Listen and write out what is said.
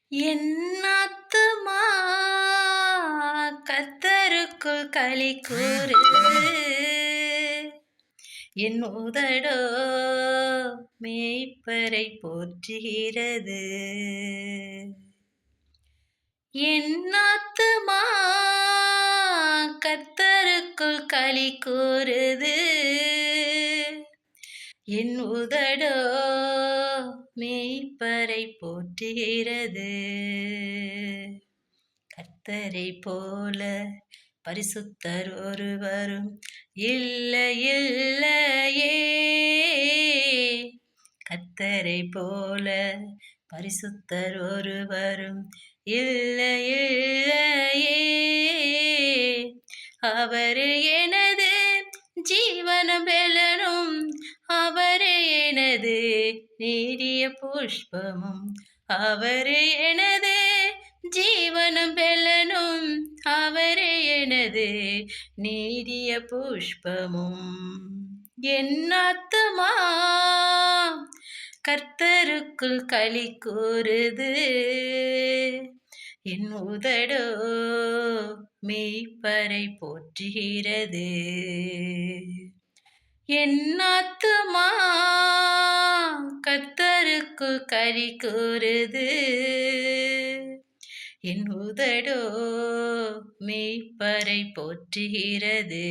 என் ஆத்துமா கர்த்தருக்குள் களி கூறுது. என் உதடோ மேய்ப்பரை போற்றுகிறது. என் ஆத்துமா கர்த்தருக்குள் களி கூறுது. என் உதடோ மேய்ப்பரை போற்றுகிறது. கர்த்தரை போல பரிசுத்தர் ஒருவரும் இல்லை இல்லையே. கர்த்தரை போல பரிசுத்தர் ஒருவரும் இல்லை இல்லையே. அவரே எனது ஜீவனும் பெலனும், அவரே எனது நீடிய புஷ்பமும். அவரே எனது ஜீவனும் பெலனும், அவரே எனது நீடிய புஷ்பமும். என் ஆத்துமா கர்த்தருக்குள் களி கூறுது. என் உதடோ மேய்ப்பரை போற்றுகிறது. என் ஆத்துமா கர்த்தருக்குள் களி கூறுது. என் உதடோ மேய்ப்பரை போற்றுகிறது.